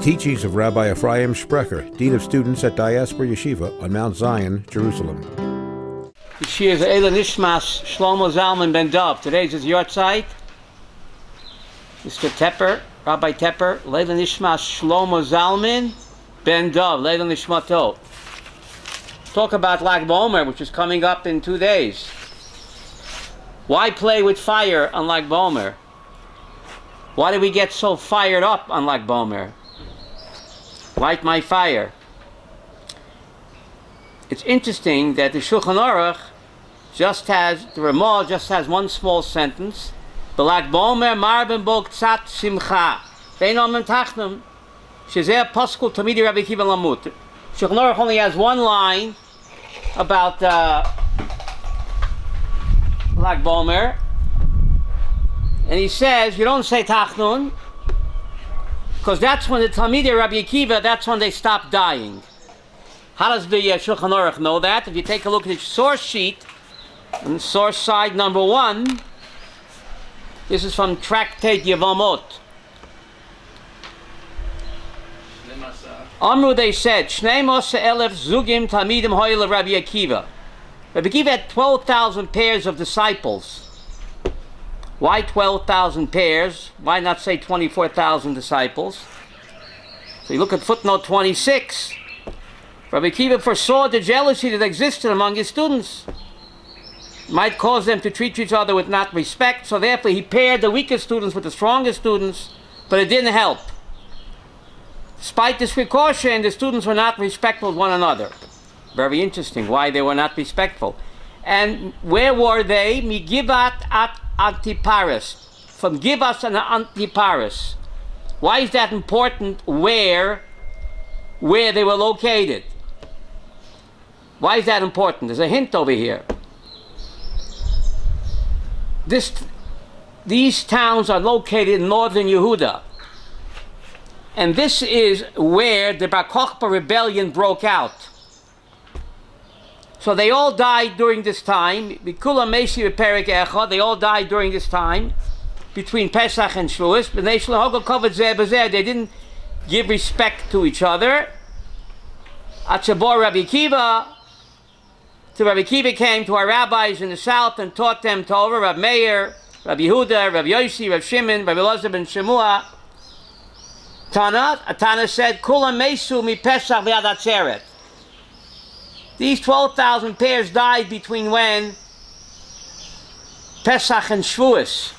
teachings of Rabbi Rav Sprecher, Dean of Students at Diaspora Yeshiva on Mount Zion, Jerusalem. This year's Eila Nishmas Shlomo Zalman Ben Dov. Today's his yortzeit. Mr. Tepper, Rabbi Tepper, Leila Nishmas Shlomo Zalman Ben Dov, Leila Nishmato. Talk about Lag BaOmer, which is coming up in 2 days. Why play with fire on Lag BaOmer? Why do we get so fired up on Lag BaOmer? Light my fire. It's interesting that the Shulchan Aruch the Ramah just has one small sentence. B'Lag BaOmer marben bo k'tzat simcha. Ve'eino mentachnem. Shezeh paskul tamidi Rabbi Akiva lamut. Shulchan Aruch only has one line about Lag BaOmer. And he says, you don't say Tachnun, because that's when the Talmidei Rabbi Akiva, that's when they stop dying. How does the Shulchan Aruch know that? If you take a look at the source sheet, on source side number 1, this is from Tractate Yevamot. Amru, they said, Shnei Moshe Elef Zugim Talmidim Hoyle Rabbi Akiva. Rabbi Akiva had 12,000 pairs of disciples. Why 12,000 pairs? Why not say 24,000 disciples? So you look at footnote 26. Rabbi Akiva foresaw the jealousy that existed among his students. It might cause them to treat each other with not respect, so therefore he paired the weakest students with the strongest students, but it didn't help. Despite this precaution, the students were not respectful of one another. Very interesting why they were not respectful. And where were they? Migivat at Antiparis. From Givas and Antiparis. Why is that important where they were located? Why is that important? There's a hint over here. These towns are located in northern Yehuda. And this is where the Bar Kokhba rebellion broke out. So they all died during this time. They all died during this time, between Pesach and Shavuos. They didn't give respect to each other. Atzabor Rabbi Akiva. So Rabbi Akiva came to our rabbis in the south and taught them Torah. Rav Meir, Rabbi Yehuda, Rabbi Yossi, Rav Shimon, Rabbi Elazar ben Shemua. Tana said, Kulam Mesu mi Pesach v'ad Atzeret. These 12,000 pairs died between when? Pesach and Shavuos.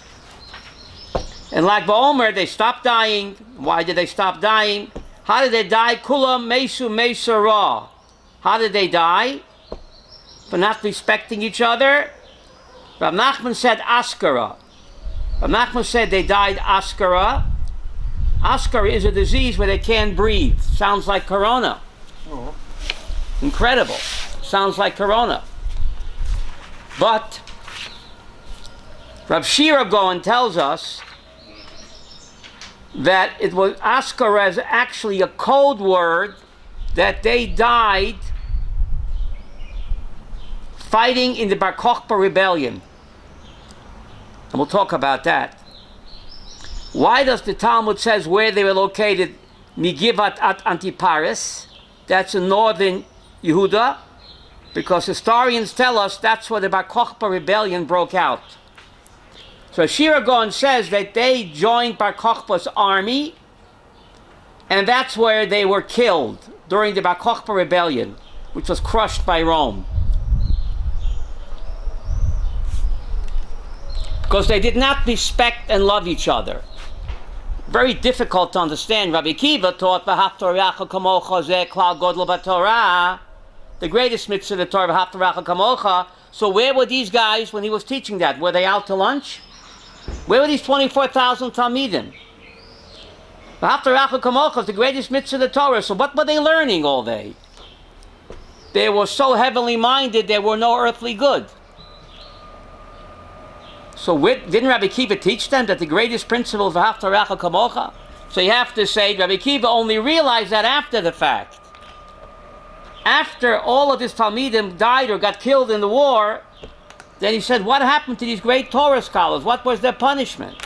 And like BaOmer, they stopped dying. Why did they stop dying? How did they die? Kulam Mesu Mesara. How did they die? For not respecting each other. Rav Nachman said Askara. Rav Nachman said they died Askara. Askara is a disease where they can't breathe. Sounds like corona. Oh. Incredible. Sounds like corona. But Rav Shira Goen tells us that it was Askara as actually a code word that they died fighting in the Bar Kokhba rebellion. And we'll talk about that. Why does the Talmud says where they were located, Migivat at Antiparis? That's in northern Yehuda, because historians tell us that's where the Bar Kokhba rebellion broke out. So Shira Goen says that they joined Bar Kokhba's army, and that's where they were killed during the Bar Kokhba rebellion, which was crushed by Rome. Because they did not respect and love each other. Very difficult to understand. Rabbi Akiva taught V'haftorach kamocha zeh klal godel b'Torah, the greatest mitzvah of the Torah, V'haftorach kamocha. So where were these guys when he was teaching that? Were they out to lunch? Where were these 24,000 Talmidim? V'haftorach kamocha is the greatest mitzvah of the Torah. So what were they learning all day? They were so heavenly minded, they were no earthly good. So didn't Rabbi Akiva teach them that the greatest principle is V'haftorach kamocha? So you have to say Rabbi Akiva only realized that after the fact. After all of his Talmidim died or got killed in the war, then he said, what happened to these great Torah scholars? What was their punishment?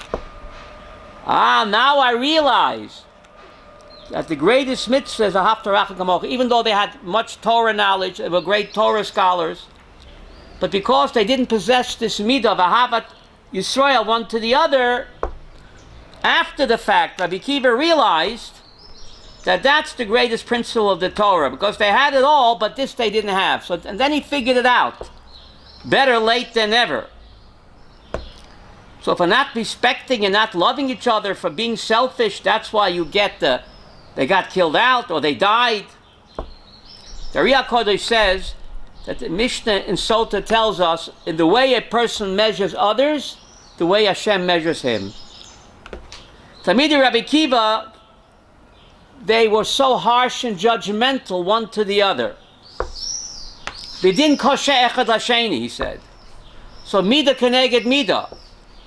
Now I realize that the greatest mitzvah is a haftarach kamocha. Even though they had much Torah knowledge, they were great Torah scholars, but because they didn't possess this midah of ahavat Yisrael one to the other, after the fact, Rabbi Akiva realized that that's the greatest principle of the Torah, because they had it all, but this they didn't have. So, and then he figured it out. Better late than never. So for not respecting and not loving each other, for being selfish, that's why you get they got killed out or they died. The Riyah Kodesh says that the Mishnah in Sota tells us, in the way a person measures others, the way Hashem measures him. Talmidei Rabbi Akiva, they were so harsh and judgmental one to the other. B'din kosher echad l'sheni, he said. So midah keneged midah.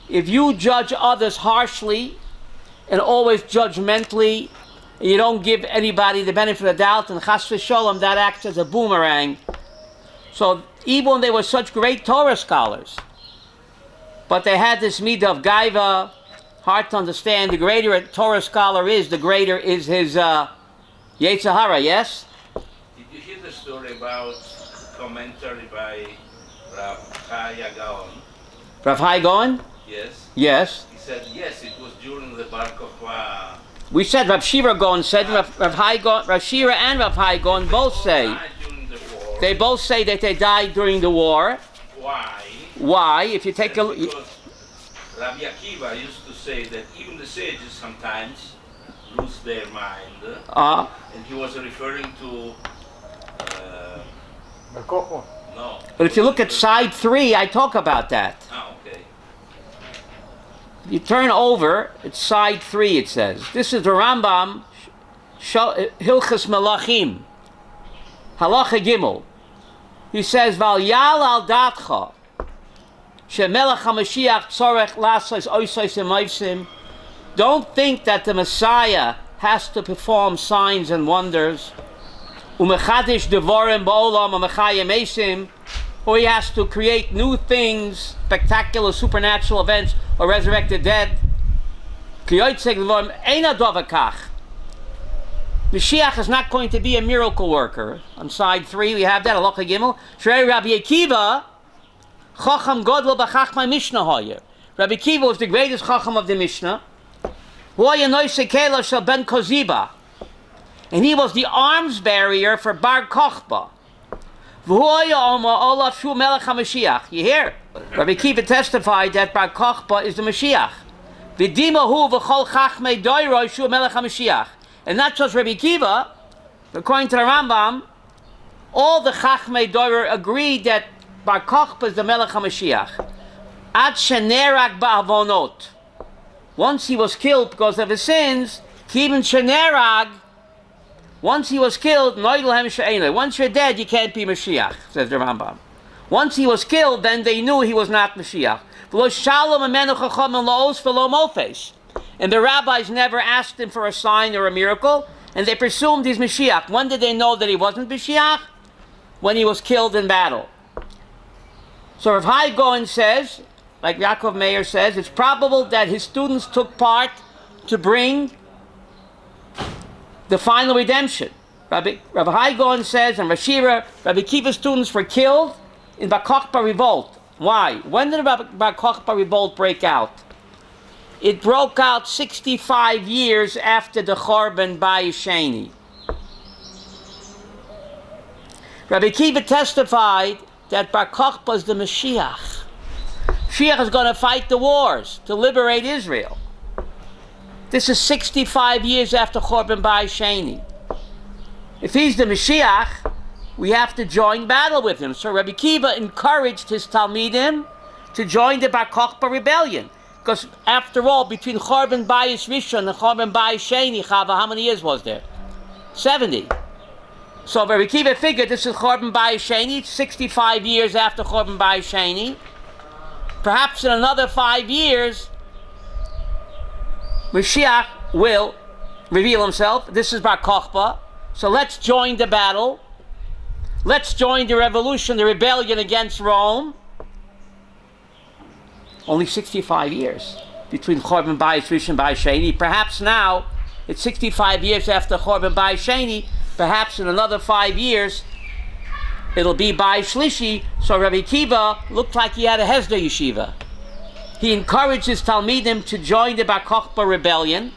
If you judge others harshly and always judgmentally, and you don't give anybody the benefit of the doubt, and chas v'sholom, that acts as a boomerang. So even when they were such great Torah scholars, but they had this midah of gaiva, hard to understand. The greater a Torah scholar is, the greater is his Yetzer Hara, yes? Did you hear the story about commentary by Rav Chaya Gaon? Rav Hai Gaon? Yes. Yes. He said, yes, it was during the Bar Kokhba. We said Rav Shira Gaon said, Rav Hai Gaon, Rav Shira and Rav Hai Gaon both say. During the war. They both say that they died during the war. Why? Why? If you take a look. Because Rabbi Akiva used to say that even the sages sometimes lose their mind. And he was referring to... no. But if you look at side 3, I talk about that. Ah, okay. You turn over, it's side 3, it says. This is the Rambam, Hilchas Melachim, Halacha Gimel. He says, Val yal al datcha, shemelech HaMashiach tzorech lasos oisos emaysim. Don't think that the Messiah has to perform signs and wonders. Umechadish devorim ba'olam umechayim esim, or he has to create new things, spectacular supernatural events, or resurrect the dead. Mashiach is not going to be a miracle worker. On side 3 we have that, Halacha Gimel. Shrei Rabbi Akiva, Chacham Godel b'Chachmai Mishnah Hoyer. Rabbi Akiva was the greatest Chacham of the Mishnah. Hoyer Noise Kela Shel Ben Koziba. And he was the arms barrier for Bar Kokhba. You hear? Rabbi Akiva testified that Bar Kokhba is the Mashiach. And not just Rabbi Akiva, according to the Rambam, all the Chachmei Dorer agreed that Bar Kokhba is the Melech HaMashiach. Ad shenerag ba'avonot. Once he was killed because of his sins, even shenerag, once he was killed, once you're dead, you can't be Mashiach, says the Rambam. Once he was killed, then they knew he was not Mashiach. And the rabbis never asked him for a sign or a miracle, and they presumed he's Mashiach. When did they know that he wasn't Mashiach? When he was killed in battle. So Rav Hai Gaon says, like Yaakov Meir says, it's probable that his students took part to bring the final redemption. Rabbi Hai Gaon says, and Rashira, Rabbi Akiva's students were killed in Bar Kokhba revolt. Why? When did the Bar Kokhba revolt break out? It broke out 65 years after the Chorban Bayis Sheni. Rabbi Akiva testified that Bar Kokhba is the Mashiach. Mashiach is going to fight the wars to liberate Israel. This is 65 years after Chorban Bayis Sheni. If he's the Mashiach, we have to join battle with him. So Rabbi Akiva encouraged his Talmidim to join the Bar Kokhba rebellion. Because after all, between Chorban Bayis Rishon and Chorban Bayis Sheni, Chava, how many years was there? 70. So Rabbi Akiva figured this is Chorban Bayis Sheni, 65 years after Chorban Bayis Sheni. Perhaps in another 5 years, Mashiach will reveal himself. This is Bar Kokhba. So let's join the battle. Let's join the revolution, the rebellion against Rome. Only 65 years between Chorban Bayis Rishon and Bayis Sheni. Perhaps now It's 65 years after Chorban Bai Sheni. Perhaps in another 5 years, it'll be Bai Shlishi. So Rabbi Akiva looked like he had a Hesder yeshiva. He encouraged his Talmidim to join the Bar Kokhba rebellion.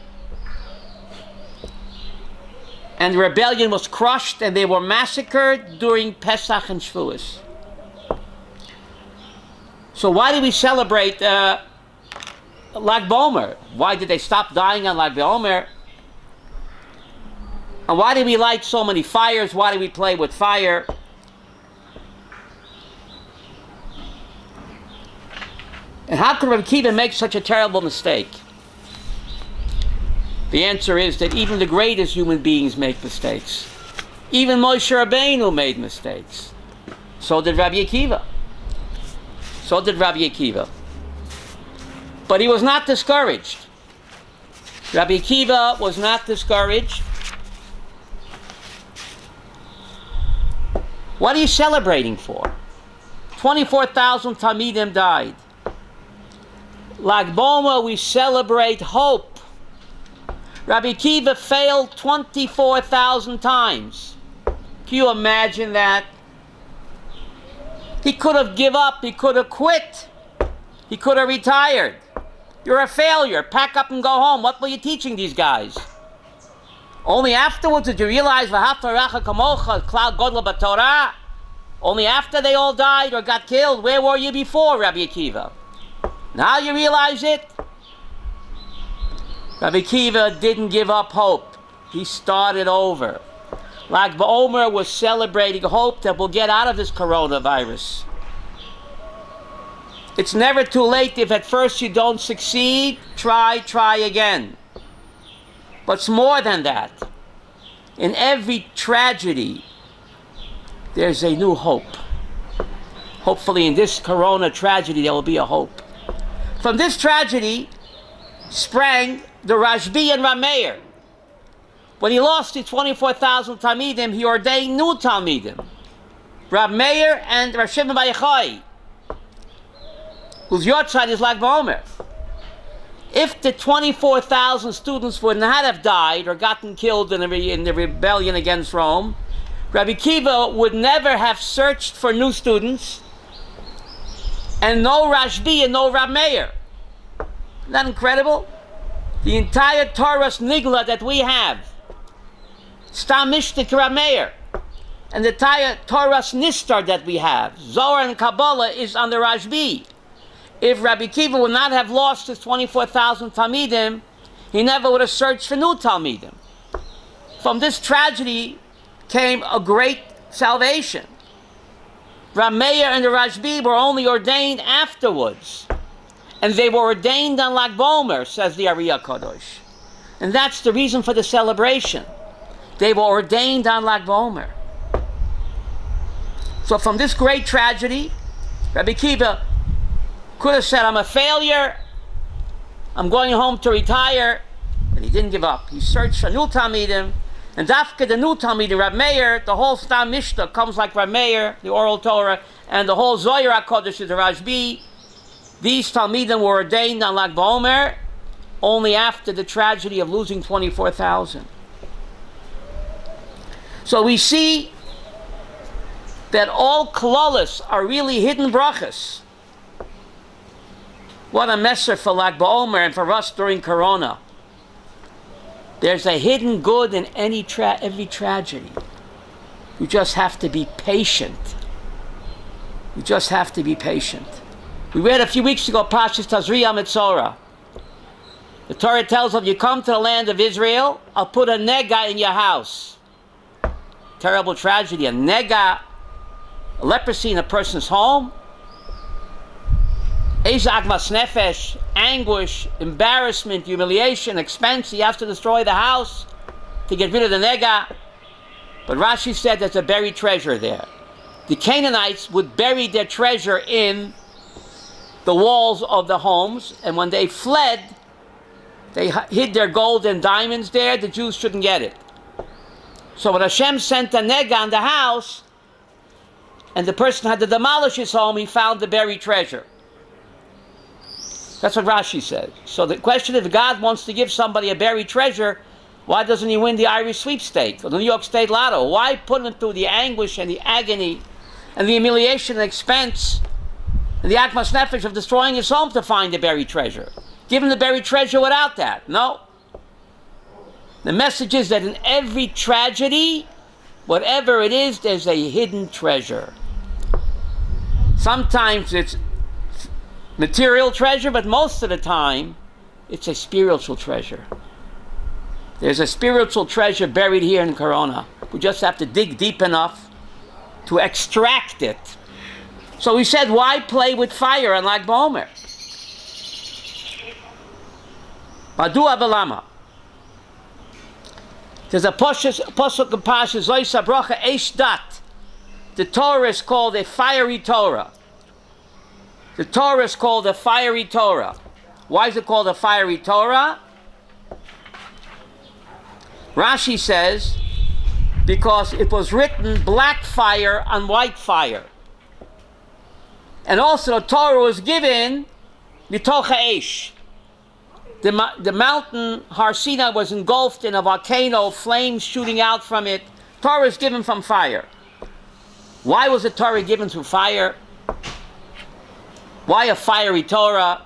And the rebellion was crushed and they were massacred during Pesach and Shavuos. So why do we celebrate Lag BaOmer? Why did they stop dying on Lag BaOmer? And why do we light so many fires? Why do we play with fire? And how could Rabbi Akiva make such a terrible mistake? The answer is that even the greatest human beings make mistakes. Even Moshe Rabbeinu made mistakes. So did Rabbi Akiva. So did Rabbi Akiva. But he was not discouraged. Rabbi Akiva was not discouraged. What are you celebrating for? 24,000 Talmidim died. Lag BaOmer, we celebrate hope. Rabbi Akiva failed 24,000 times. Can you imagine that? He could have given up. He could have quit. He could have retired. You're a failure. Pack up and go home. What were you teaching these guys? Only afterwards did you realize V'ahavta l'reacha kamocha, Klal Godel b'Torah. Only after they all died or got killed. Where were you before, Rabbi Akiva? Now you realize it? Rabbi Akiva didn't give up hope. He started over. Lag BaOmer was celebrating hope that we'll get out of this coronavirus. It's never too late. If at first you don't succeed, try again. But it's more than that. In every tragedy, there's a new hope. Hopefully in this corona tragedy, there will be a hope. From this tragedy sprang the Rabbi and Rav Meir. When he lost the 24,000 Talmidim, he ordained new Talmidim. Rav Meir and Rav Shimon Bar Yochai, whose yortzeit is Lag BaOmer. If the 24,000 students would not have died or gotten killed in the rebellion against Rome, Rabbi Akiva would never have searched for new students, and no Rashbi and no Rav Meir. Isn't that incredible? The entire Torah's Nigla that we have, Stam Mishtik Rav Meir, and the entire Torah's Nistar that we have, Zohar and Kabbalah, is on the Rashbi. If Rabbi Akiva would not have lost his 24,000 Talmidim, he never would have searched for new Talmidim. From this tragedy came a great salvation. Rav Meir and the Rashbi were only ordained afterwards. And they were ordained on Lag BaOmer, says the Ari HaKadosh. And that's the reason for the celebration. They were ordained on Lag BaOmer. So from this great tragedy, Rabbi Akiva could have said, I'm a failure, I'm going home to retire, but he didn't give up. He searched for new Talmidim, and after the new Talmidim, Rav Meir, the whole Stam Mishnah comes like Rav Meir, the oral Torah, and the whole Zohar HaKadosh is the Rashbi. These Talmidim were ordained on Lag BaOmer only after the tragedy of losing 24,000. So we see that all klalos are really hidden brachas. What a messer for Lag BaOmer and for us during Corona. There's a hidden good in every tragedy. You just have to be patient. You just have to be patient. We read a few weeks ago, Parshas Tazria Mitzorah. The Torah tells us, if you come to the land of Israel, I'll put a nega in your house. Terrible tragedy. A nega, a leprosy in a person's home. Ezagmas nefesh, anguish, embarrassment, humiliation, expense. He has to destroy the house to get rid of the nega. But Rashi said there's a buried treasure there. The Canaanites would bury their treasure in the walls of the homes, and when they fled, they hid their gold and diamonds there. The Jews shouldn't get it. So when Hashem sent a nega on the house, and the person had to demolish his home, he found the buried treasure. That's what Rashi said. So the question, if God wants to give somebody a buried treasure, Why doesn't he win the Irish sweepstakes or the New York State Lotto? Why put him through the anguish and the agony and the humiliation and expense and the akmas nefesh of destroying his home to find the buried treasure? Give him the buried treasure without that. No. The message is that in every tragedy, whatever it is, there's a hidden treasure. Sometimes it's material treasure, but most of the time, it's a spiritual treasure. There's a spiritual treasure buried here in Corona. We just have to dig deep enough to extract it. So he said, why play with fire unlike Omer? Madu avalama. There's a pasuk in Pasha Zoysa Bracha Eish Dat. The Torah is called a fiery Torah. The Torah is called a fiery Torah. Why is it called a fiery Torah? Rashi says, because it was written black fire on white fire. And also the Torah was given mitocha eish. The mountain Har Sinai was engulfed in a volcano, flames shooting out from it. Torah is given from fire. Why was the Torah given through fire? Why a fiery Torah?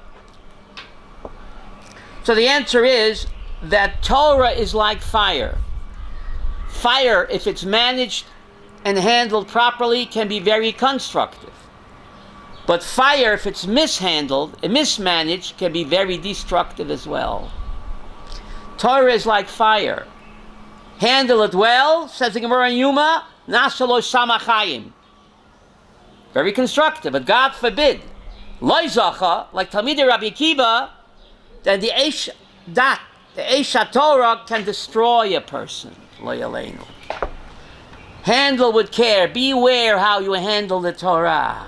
So the answer is that Torah is like fire. Fire, if it's managed and handled properly, can be very constructive. But fire, if it's mishandled and mismanaged, can be very destructive as well. Torah is like fire. Handle it well, says the Gemara in Yuma, Nasalo Samachayim. Very constructive, but God forbid. Loi Zacha, like Talmidei Rabbi Akiva, then the Eish Dat, the Eish HaTorah can destroy a person. Lo Yaleinu. Handle with care. Beware how you handle the Torah.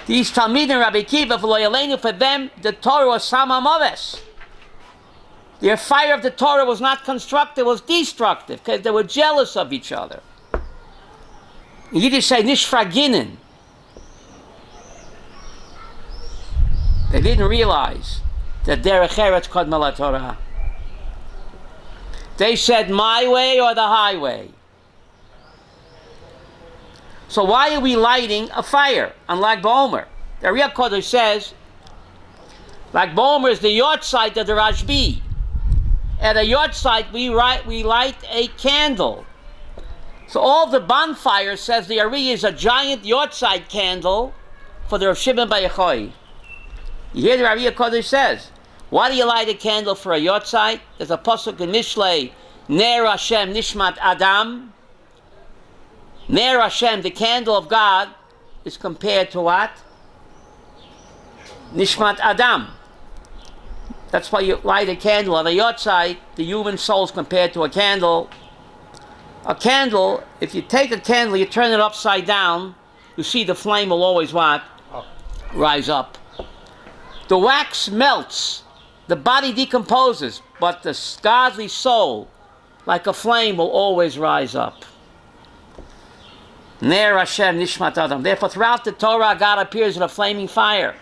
These Talmidim Rabbi Akiva, for Lo Yaleinu, for them, the Torah was Sama Moves. Their fire of the Torah was not constructive, it was destructive, because they were jealous of each other. In Yiddish say, Nish Fraginen. They didn't realize that derech eretz kodma laTorah. They said my way or the highway. So why are we lighting a fire? Unlike Omer, the Ariya Kodesh says, like Omer is the yahrzeit of the Rashbi. At a yahrzeit we light a candle. So all the bonfire, says the Ariya, is a giant yahrzeit candle for the Rav Shimon Bar Yochai. You hear the Ariya Kodesh says, why do you light a candle for a yahrzeit? There's a pasuk in Mishlei, Ner Hashem Nishmat Adam. Ner Hashem, the candle of God, is compared to what? Nishmat Adam. That's why you light a candle. On a yahrzeit, the human soul is compared to a candle. A candle, if you take a candle, you turn it upside down, you see the flame will always what? Rise up. The wax melts, the body decomposes, but the godly soul, like a flame, will always rise up. Ner Hashem Nishmat Adam. Therefore, throughout the Torah, God appears in a flaming fire.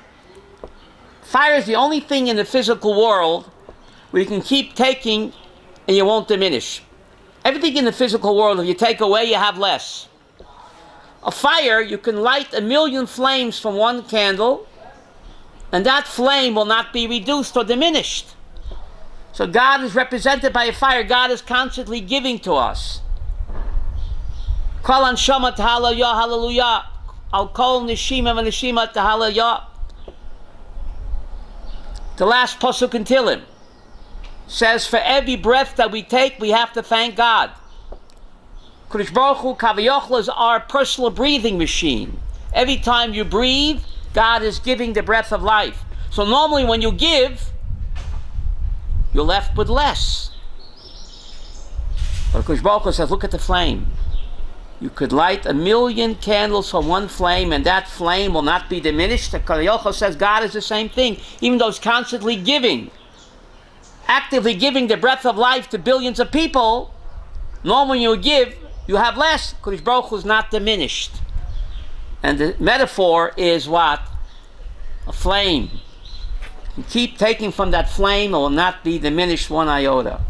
Fire is the only thing in the physical world where you can keep taking and you won't diminish. Everything in the physical world, if you take away, you have less. A fire, you can light 1,000,000 flames from one candle, and that flame will not be reduced or diminished. So God is represented by a fire. God is constantly giving to us. Kol anshama tahalayah, hallelujah. Al kol nishima v'nishima tahalayah. The last pasuk in Tehillim says, for every breath that we take, we have to thank God. Kodesh Baruch Hu Kaviyachol is our personal breathing machine. Every time you breathe, God is giving the breath of life. So normally when you give, you're left with less. But Kodesh Baruch Hu says, look at the flame. You could light 1,000,000 candles from one flame, and that flame will not be diminished. The Kaviyachol says God is the same thing, even though He's constantly giving, actively giving the breath of life to billions of people. Normally when you give, you have less. Kodesh Baruch Hu is not diminished. And the metaphor is what? A flame. You keep taking from that flame, it will not be diminished one iota.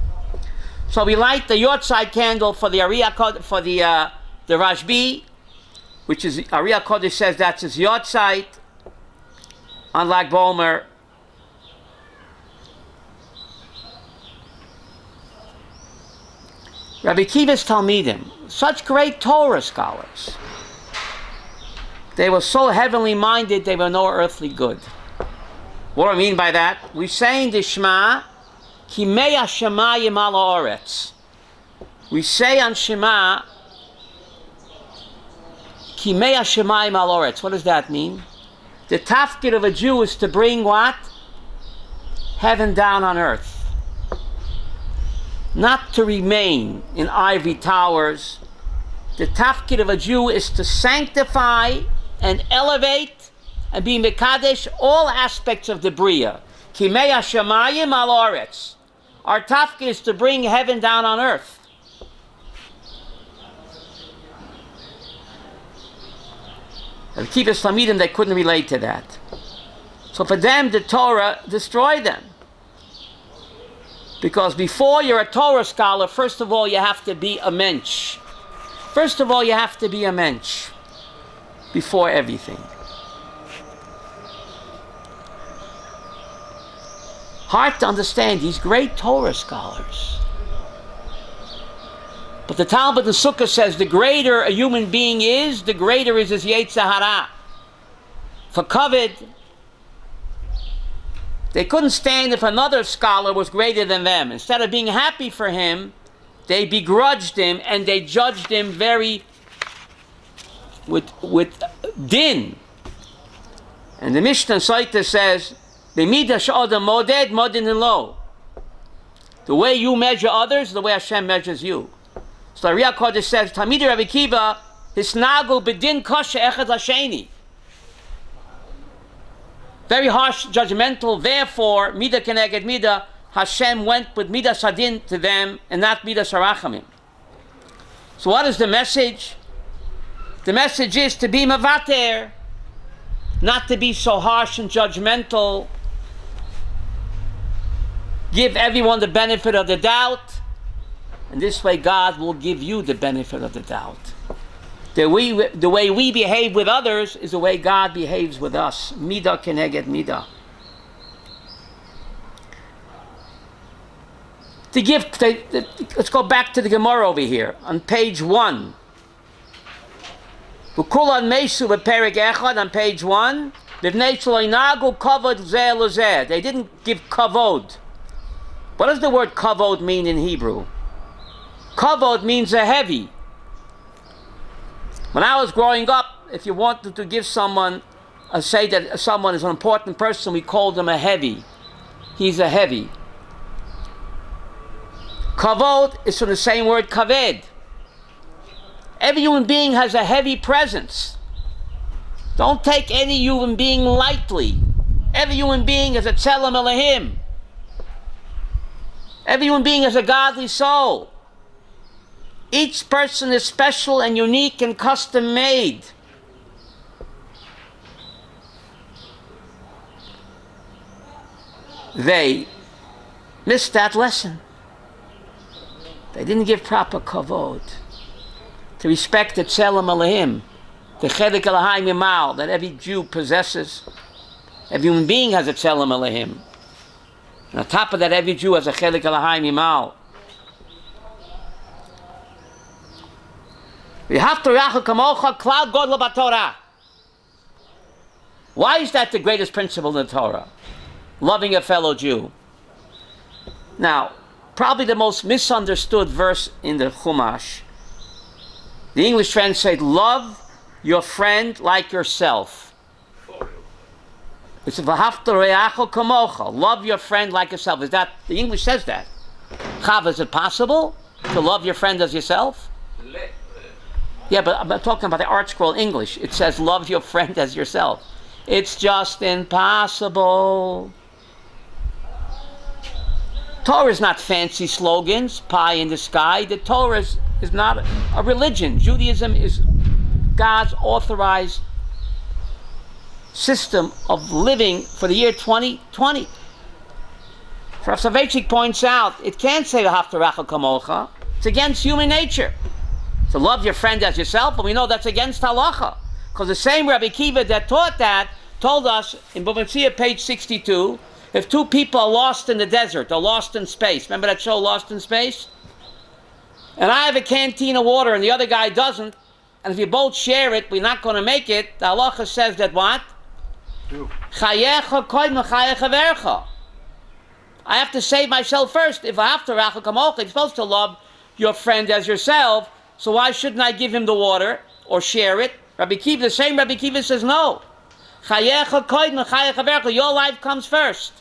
So we light the Yortzeit candle for the for the Rashbi, which is Ariya Kodesh says that's his Yortzeit, unlike Omer. Rabbi Akiva's Talmidim, such great Torah scholars. They were so heavenly minded, they were no earthly good. What do I mean by that? We say in the Shema, Ki mei hashamayim al haaretz. We say on Shema, Ki mei hashamayim al haaretz. What does that mean? The tafkid of a Jew is to bring what? Heaven down on earth. Not to remain in ivory towers. The tafkid of a Jew is to sanctify and elevate and be mekadesh all aspects of the Bria. Ki mei hashamayim al haaretz. Our tafkid is to bring heaven down on earth. And Akiva's Talmidim, they couldn't relate to that. So for them, the Torah destroyed them. Because before you're a Torah scholar, first of all, you have to be a mensch. First of all, you have to be a mensch. Before everything. Hard to understand these great Torah scholars. But the Talmud in Sukkah says the greater a human being is, the greater is his Yetzer Hara. For Kavod, they couldn't stand if another scholar was greater than them. Instead of being happy for him, they begrudged him and they judged him very with din. And the Mishnah Saita says, the way you measure others is the way Hashem measures you. So Ariya Kodesh says, Talmidei Rabbi Akiva, hisnagu b'din kosher echad l'sheni. Very harsh, judgmental. Therefore, midah keneged midah, Hashem went with midah sadin to them and not midah sarachamim. So what is the message? The message is to be mavater, not to be so harsh and judgmental. Give everyone the benefit of the doubt, and this way God will give you the benefit of the doubt. The way we behave with others is the way God behaves with us. Midah keneged midah. Let's go back to the Gemara over here on page 1. On page 1, they didn't give kavod. What does the word kavod mean in Hebrew? Kavod means a heavy. When I was growing up, if you wanted to give someone, say that someone is an important person, we called him a heavy. He's a heavy. Kavod is from the same word kaved. Every human being has a heavy presence. Don't take any human being lightly. Every human being is a tzelem Elohim. Every human being has a godly soul. Each person is special and unique and custom made. They missed that lesson. They didn't give proper kavod. To respect the tzelem Elohim, the chedek Elohim Yimal that every Jew possesses. Every human being has a tzelem Elohim. And on top of that, every Jew has a chedek Elohim Yimal. Why is that the greatest principle in the Torah? Loving a fellow Jew. Now, probably the most misunderstood verse in the Chumash. The English translate, love your friend like yourself. It's v'hafta re'acho kamocha. Love your friend like yourself. Is that, the English says that. Chav, is it possible to love your friend as yourself? Yeah, but I'm talking about the Art Scroll English. It says, love your friend as yourself. It's just impossible. Torah is not fancy slogans, pie in the sky. The Torah is not a religion. Judaism is God's authorized system of living for the year 2020. Rav Sprecher points out, it can't say Haftarachal Kamocha. It's against human nature. So love your friend as yourself, and we know that's against halacha. Because the same Rabbi Akiva that taught that told us in Bava Metzia, page 62, if two people are lost in the desert, or lost in space, remember that show, Lost in Space? And I have a canteen of water and the other guy doesn't, and if you both share it, we're not going to make it, the halacha says that what? Chayecha koydem chayecha vercha. I have to save myself first. If I have to rachel kamocha, you're supposed to love your friend as yourself, so why shouldn't I give him the water or share it? Rabbi Akiva, the same Rabbi Akiva says no. Chayecha koydem chayecha vercha. Your life comes first.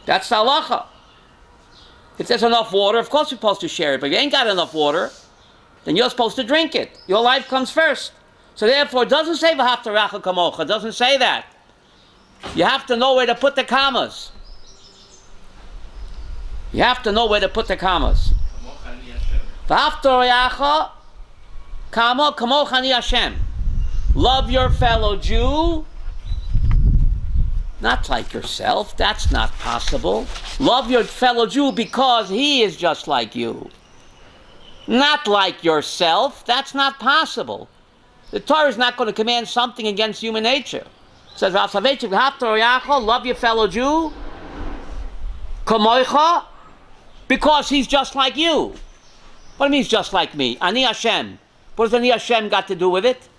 That's the halacha. If there's enough water, of course you're supposed to share it. But if you ain't got enough water, then you're supposed to drink it. Your life comes first. So therefore, it doesn't say v'haftarachal kamocha. It doesn't say that. You have to know where to put the commas. You have to know where to put the commas. V'haftarachal kamocha ani Hashem. Love your fellow Jew, not like yourself. That's not possible. Love your fellow Jew because he is just like you. Not like yourself. That's not possible. The Torah is not going to command something against human nature. It says, love your fellow Jew, kamoicha, because he's just like you. What do you mean he's just like me? Ani Hashem. What does Ani Hashem got to do with it?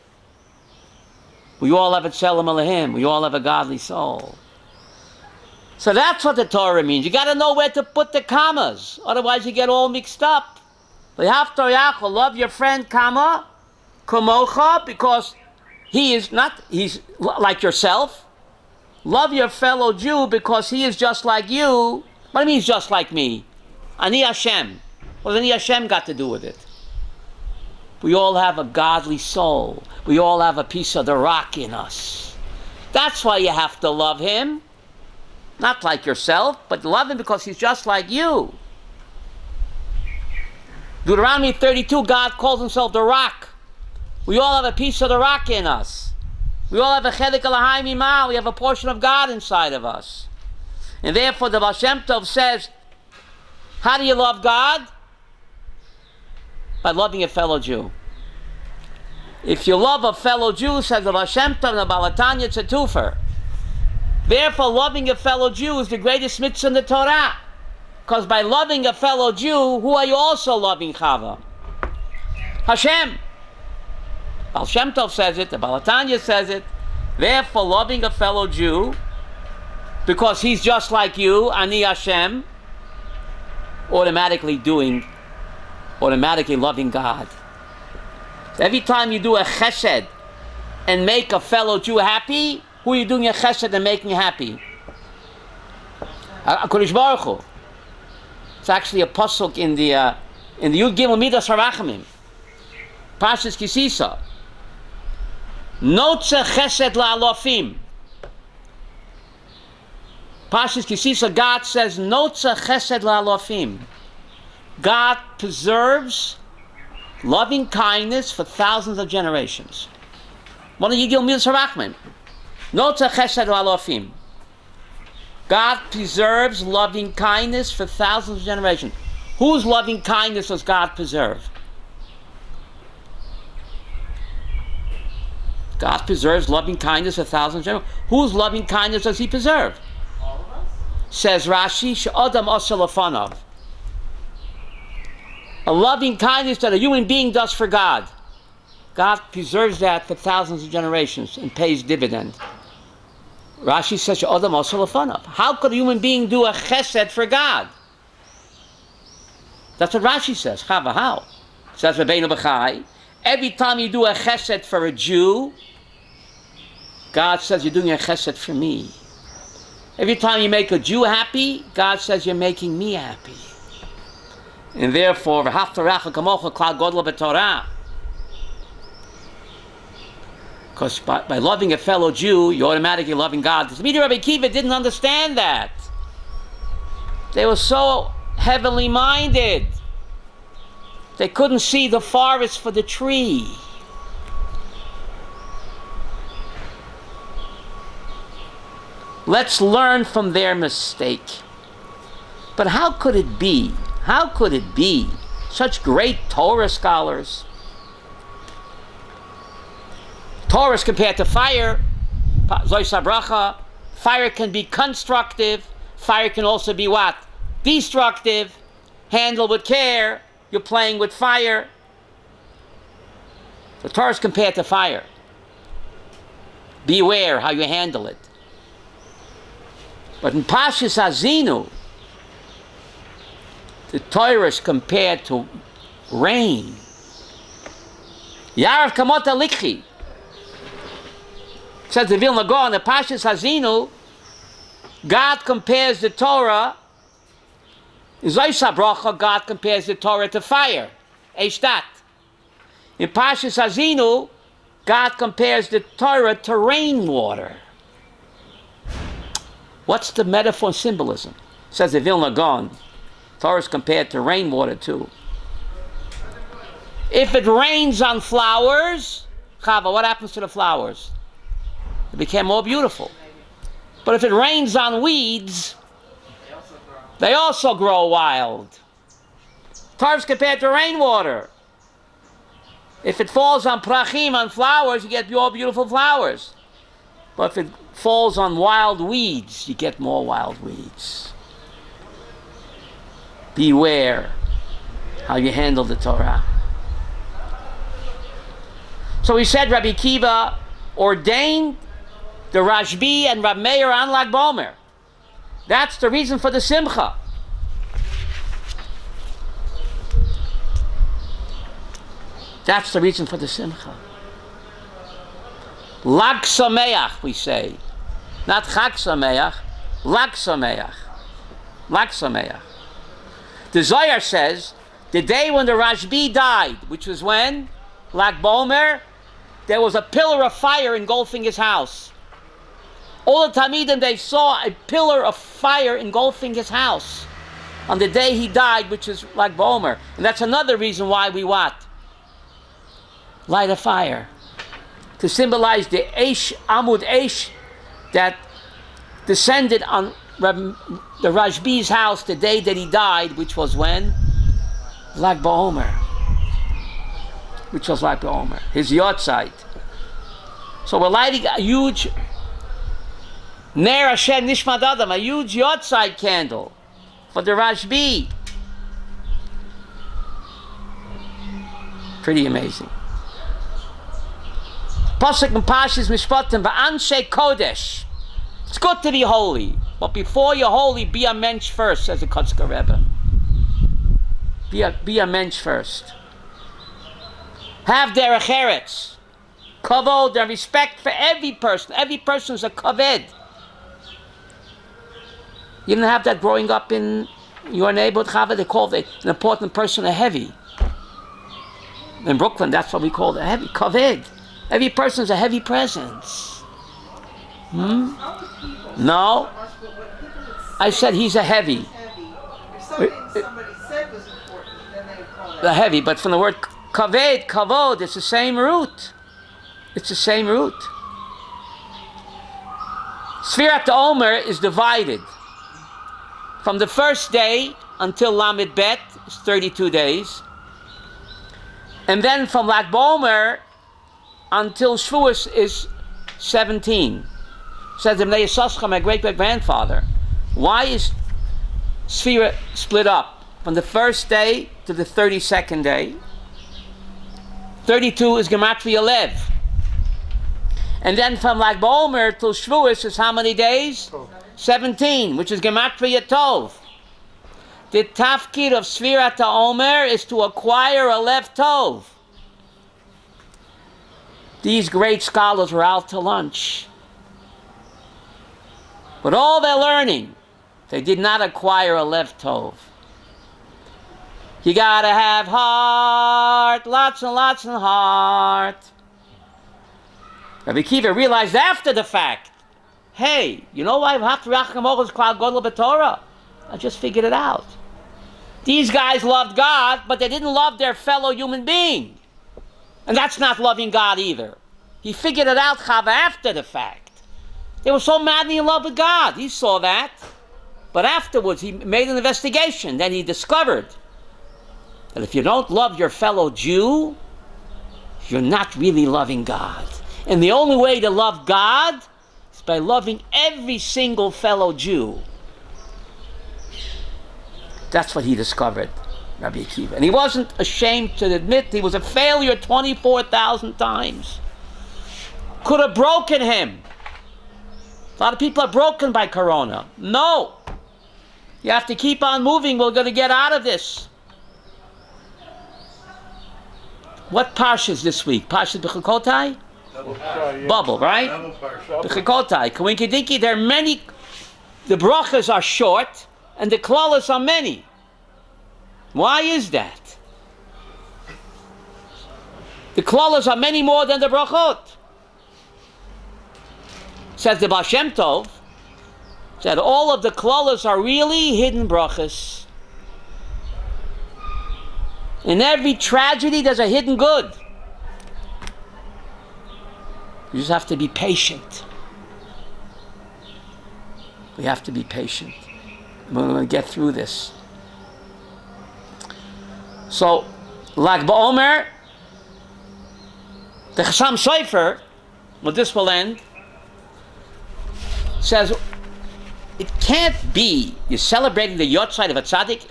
We all have a tzelem Elohim. We all have a godly soul. So that's what the Torah means. You got to know where to put the commas. Otherwise you get all mixed up. Love your friend, comma, kamocha, because he's like yourself. Love your fellow Jew because he is just like you. What do you mean he's just like me? Ani Hashem. What does Ani Hashem got to do with it? We all have a godly soul. We all have a piece of the rock in us. That's why you have to love him. Not like yourself, but love him because he's just like you. Deuteronomy 32, God calls himself the rock. We all have a piece of the rock in us. We all have a chelik Elohai mimah. We have a portion of God inside of us. And therefore the Baal Shem Tov says, how do you love God? By loving a fellow Jew. If you love a fellow Jew, says the Baal Shem Tov and the Baal HaTanya, it's a twofer. Therefore, loving a fellow Jew is the greatest mitzvah in the Torah. Because by loving a fellow Jew, who are you also loving, Chava? Hashem. Baal Shem Tov says it, the Baal HaTanya says it. Therefore, loving a fellow Jew, because he's just like you, Ani Hashem, automatically loving God. So every time you do a chesed and make a fellow Jew happy, who are you doing a chesed and making happy? HaKadosh Baruch Hu. It's actually a pasuk in the Yud Gimel Midas Harachamim, Parshas Kisisa. Notza chesed la'alofim. Parshas Kisisa, God says, Notza chesed la'alofim. God preserves loving kindness for thousands of generations. One of the Yud Gimel Midas Harachamim. Notza chesed la'alofim. God preserves loving kindness for thousands of generations. Whose loving kindness does God preserve? God preserves loving kindness for thousands of generations. Whose loving kindness does he preserve? All of us? Says Rashi, She'adam asa lefanav. A loving kindness that a human being does for God. God preserves that for thousands of generations and pays dividend. Rashi says, She'adam asa lefanav. How could a human being do a chesed for God? That's what Rashi says. Chava, how? Says Rabbeinu B'chai, every time you do a chesed for a Jew, God says you're doing a chesed for me. Every time you make a Jew happy, God says you're making me happy. And therefore, v'haftarachal kamocha klal godel b'Torah. Because by loving a fellow Jew, you're automatically loving God. The Talmidei Rabbi Akiva didn't understand that. They were so heavenly minded. They couldn't see the forest for the tree. Let's learn from their mistake. But how could it be? How could it be? Such great Torah scholars. Torah is compared to fire. Fire can be constructive. Fire can also be what? Destructive. Handle with care. You're playing with fire. The Torah is compared to fire. Beware how you handle it. But in Pashas Hazinu, the Torah is compared to rain. Yarav Kamota Likhi. Says the Vilna Gaon in the Pashas Hazinu, God compares the Torah, in Zoysa Bracha, God compares the Torah to fire. Eishtat. In Pashas Hazinu, God compares the Torah to rainwater. What's the metaphor and symbolism? Says the Vilna Gaon, Torah is compared to rainwater too. If it rains on flowers, Chava, what happens to the flowers? They become more beautiful. But if it rains on weeds, they also grow wild. Torah is compared to rainwater. If it falls on prachim, on flowers, you get more beautiful flowers. But if it falls on wild weeds, you get more wild weeds. Beware how you handle the Torah. So he said Rabbi Akiva ordained the Rashbi and Rav Meir on Lag BaOmer. That's the reason for the Simcha. That's the reason for the Simcha. Lag Sameach, we say. Not Chag Sameach, Lag Sameach. Lag Sameach. The Zohar says, the day when the Rashbi died, which was when? Lag BaOmer, there was a pillar of fire engulfing his house. All the Talmidim, they saw a pillar of fire engulfing his house on the day he died, which is Lag BaOmer. And that's another reason why we what? Light a fire. To symbolize the Eish, Amud Eish, that descended on the Rashbi's house the day that he died, which was when? Lag BaOmer. Which was Lag BaOmer. His yahrzeit. So we're lighting a huge Ner Hashem Nishmat Adam, a huge yahrzeit candle for the Rashbi. Pretty amazing. Pasuk and Pashas Mishpatim va'anshe kodesh. It's good to be holy, but before you're holy, be a mensch first, says the Kotzker Rebbe. Be a mensch first. Have derech eretz, kavod, and respect for every person. Every person is a kaved. You didn't have that growing up in your neighborhood, Chava. They called an important person a heavy. In Brooklyn, that's what we call a heavy, kaved. Every person is a heavy presence. No. I said he's a heavy. If somebody said was important, then they would call it The heavy, but from the word kaved, kavod, it's the same root. It's the same root. Sfirat Omer is divided. From the first day until Lamed Bet is 32 days. And then from Lag BaOmer until Shavuos is 17. Says the Bnei Yissaschar, my great-great-grandfather. Why is Sfira split up? From the first day to the 32nd day. 32 is Gematria Lev. And then from Lag BaOmer till Shavuos is how many days? 17, which is Gematria Tov. The tafkid of Sfirat HaOmer is to acquire a Lev Tov. These great scholars were out to lunch. But all their learning, they did not acquire a Lev Tov. You gotta have heart, lots and lots of heart. Rabbi Akiva realized after the fact, hey, you know why Hatracham is called Godel B'Torah? I just figured it out. These guys loved God, but they didn't love their fellow human being. And that's not loving God either. He figured it out, Chava, after the fact. They were so madly in love with God. He saw that. But afterwards, he made an investigation. Then he discovered that if you don't love your fellow Jew, you're not really loving God. And the only way to love God is by loving every single fellow Jew. That's what he discovered, Rabbi Akiva. And he wasn't ashamed to admit he was a failure 24,000 times. Could have broken him. A lot of people are broken by Corona. No. You have to keep on moving. We're going to get out of this. What parshas this week? Parshas B'chikotai? Bubble, right? B'chikotai. Kawinki there are many. The brachas are short and the klalas are many. Why is that? The klalas are many more than the brachot. Says the Baal Shem Tov, that all of the klalas are really hidden brachas. In every tragedy, there's a hidden good. You just have to be patient. We have to be patient. We're going to get through this. So, like Omer, the Chassam Sofer, well, this will end, says it can't be you're celebrating the Yotzeit of a tzaddik.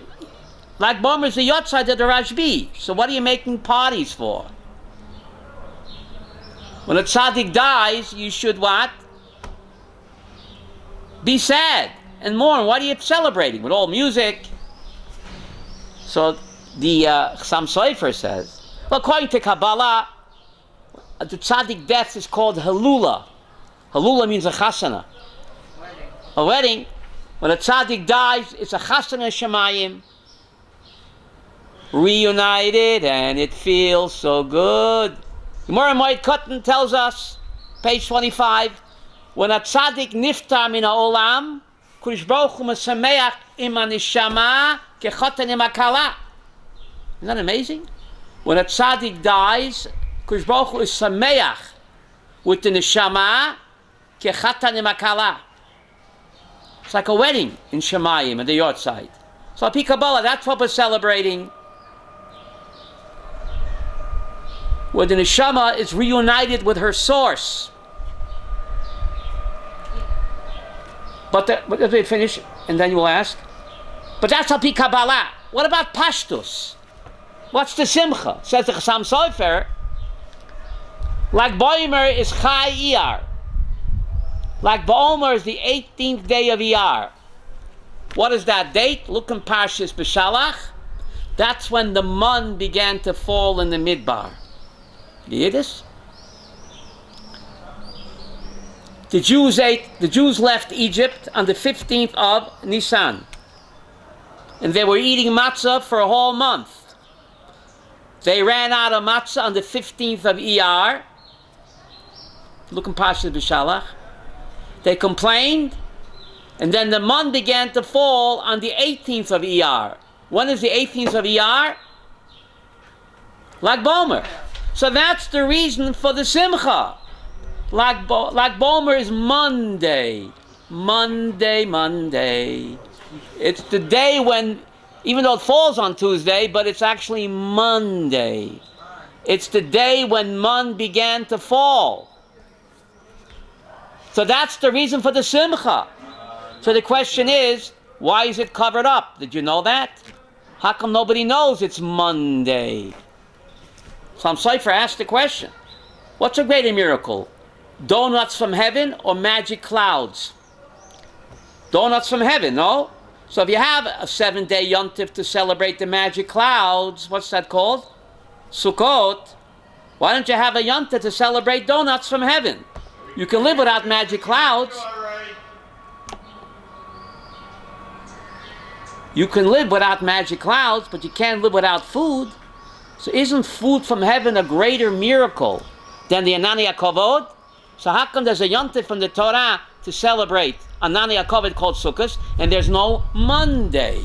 Like Omer is the Yotzeit of the Rashbi. So what are you making parties for? When a tzaddik dies, you should what? Be sad and mourn. What are you celebrating? With all music? So the Chassam Sofer says, well, according to Kabbalah, the tzaddik death is called Halula. Halula means a chasana. A wedding. When a tzaddik dies, it's a chasana shemayim. Reunited, and it feels so good. Gemara Moed Katan tells us, page 25, when a tzaddik niftar min ha'olam, Kodesh Baruch Hu mesameach im haneshama kechatan im hakala. Isn't that amazing? When a tzaddik dies, Kodesh Baruch Hu is sameach with the neshama kechatan im hakala. It's like a wedding in Shemayim, at the Yortzeit. So Al Pi Kabbalah, that's what we're celebrating. Where the neshama is reunited with her source. But let me finish, and then you will ask. But that's Al Pi Kabbalah. What about Pashtus? What's the simcha? Says the Chassam Sofer, like Omer is Chai Iyar. Like Omer is the 18th day of Iyar. What is that date? Look in Parshas B'Shalach. That's when the mun began to fall in the midbar. You hear this? The Jews left Egypt on the 15th of Nisan. And they were eating matzah for a whole month. They ran out of matzah on the 15th of Iyar. Look in Parshas B'Shalach. They complained, and then the mun began to fall on the 18th of Iyar. When is the 18th of Iyar? Like Omer. So that's the reason for the simcha. Like Omer is Monday. Monday. It's the day when, even though it falls on Tuesday, but it's actually Monday. It's the day when mun began to fall. So that's the reason for the simcha. So the question is, why is it covered up? Did you know that? How come nobody knows it's Monday? Some Sofer asked the question, what's a greater miracle? Donuts from heaven or magic clouds? Donuts from heaven, no? So if you have a 7-day yontif to celebrate the magic clouds, what's that called? Sukkot. Why don't you have a yontif to celebrate donuts from heaven? You can live without magic clouds. You can live without magic clouds, but you can't live without food. So isn't food from heaven a greater miracle than the Anani HaKavod? So how come there's a yontif from the Torah to celebrate Anani HaKavod called Sukkot, and there's no Monday?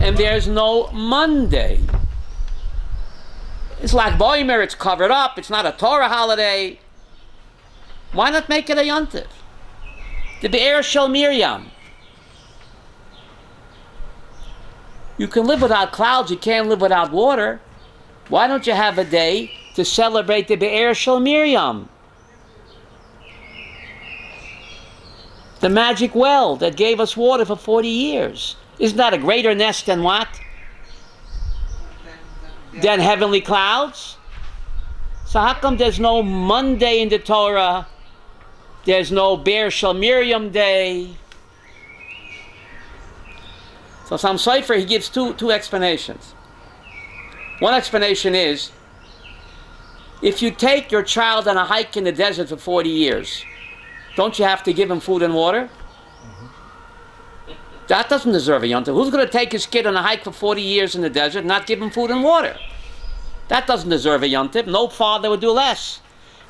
And there's no Monday. It's like Omer, it's covered up, it's not a Torah holiday. Why not make it a yontif? The Be'er Shel Miriam. You can live without clouds, you can't live without water. Why don't you have a day to celebrate the Be'er Shel Miriam? The magic well that gave us water for 40 years. Isn't that a greater nest than what? Than heavenly clouds? So how come there's no Monday in the Torah? There's no Be'er Shel Miriam day? So Sam Sofer, he gives two explanations. One explanation is, if you take your child on a hike in the desert for 40 years, don't you have to give him food and water? That doesn't deserve a yontif. Who's going to take his kid on a hike for 40 years in the desert and not give him food and water? That doesn't deserve a yontif. No father would do less.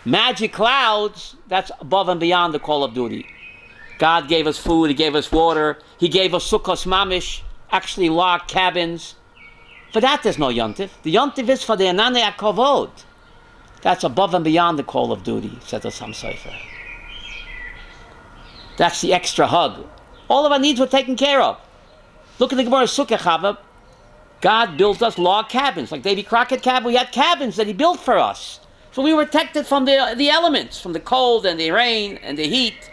Magic clouds, that's above and beyond the call of duty. God gave us food, He gave us water, He gave us sukkos mamish, actually log cabins. For that there's no yontif. The yontif is for the anane akavod. That's above and beyond the call of duty, said the Sam Sofer. That's the extra hug. All of our needs were taken care of. Look at the Gemara Sukkah Chava. God built us log cabins, like Davy Crockett cabin. We had cabins that He built for us. So we were protected from the elements, from the cold and the rain and the heat.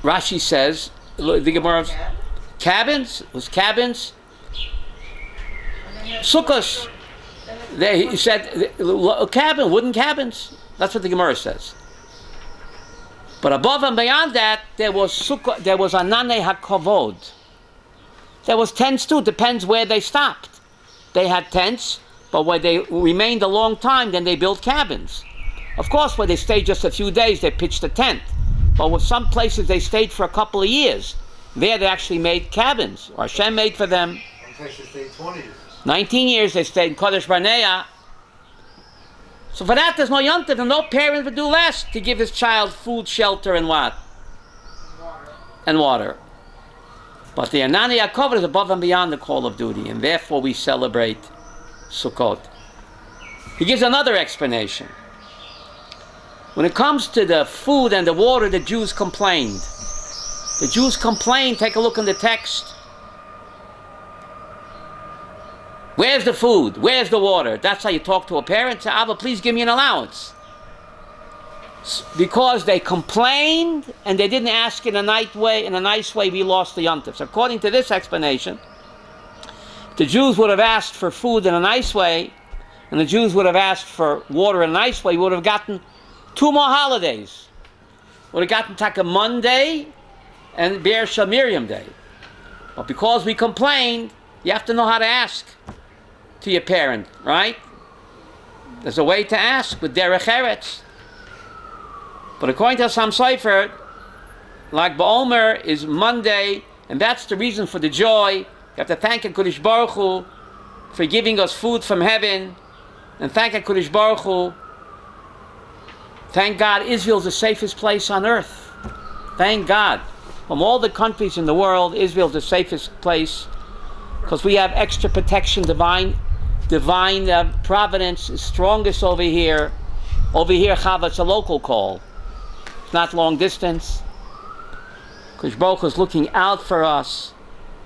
Rashi says, the Gemara, cabins, was cabins. Sukkos. He said, a cabin, wooden cabins. That's what the Gemara says. But above and beyond that, there was anane hakavod. There was tents too. Depends where they stopped. They had tents, but where they remained a long time, then they built cabins. Of course, where they stayed just a few days, they pitched a tent. But with some places they stayed for a couple of years. There they actually made cabins, or Hashem made for them. Some places stayed 20 years. 19 years they stayed in Kodesh Barnea. So for that there's no yontif, and no parent would do less to give his child food, shelter, and what? Water. And water. But the Anani Yaakov is above and beyond the call of duty, and therefore we celebrate Sukkot. He gives another explanation. When it comes to the food and the water, the Jews complained. The Jews complained, take a look in the text. Where's the food? Where's the water? That's how you talk to a parent. Say, Abba, please give me an allowance. Because they complained and they didn't ask in a nice way, we lost the yontif. So according to this explanation, the Jews would have asked for food in a nice way, and the Jews would have asked for water in a nice way, we would have gotten 2 more holidays. Would have gotten Taka Monday and Be'er Shel Miriam Day. But because we complained, you have to know how to ask to your parent, right? There's a way to ask with derech eretz. But according to Sam Sofer, like Omer is Monday, and that's the reason for the joy. You have to thank HaKadosh Baruch Hu for giving us food from heaven, and thank HaKadosh Baruch Hu. Thank God Israel is the safest place on earth. Thank God. From all the countries in the world, Israel is the safest place because we have extra protection. Divine providence is strongest over here. Over here, Chava, it's a local call. It's not long distance. Because Baruch Hu is looking out for us.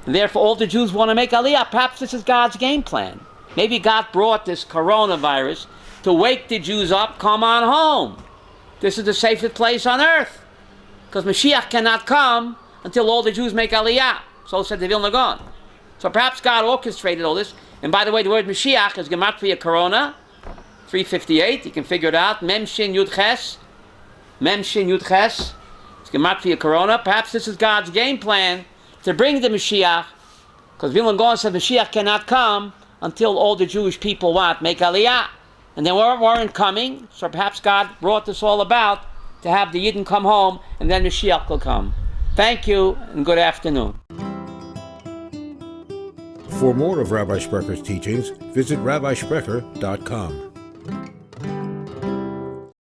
And therefore, all the Jews want to make Aliyah. Perhaps this is God's game plan. Maybe God brought this coronavirus to wake the Jews up. Come on home. This is the safest place on earth. Because Mashiach cannot come until all the Jews make Aliyah. So said the Vilna Gaon. So perhaps God orchestrated all this. And by the way, the word Mashiach is Gematria Corona, 358. You can figure it out. Mem Shin Yud Ches. Mem Shin Yud Ches. It's Gematria Corona. Perhaps this is God's game plan to bring the Mashiach. Because Vilna Gaon said Mashiach cannot come until all the Jewish people what? Make Aliyah. And they weren't coming. So perhaps God brought this all about to have the Yidden come home and then Mashiach will come. Thank you and good afternoon. For more of Rabbi Sprecher's teachings, visit rabbisprecher.com.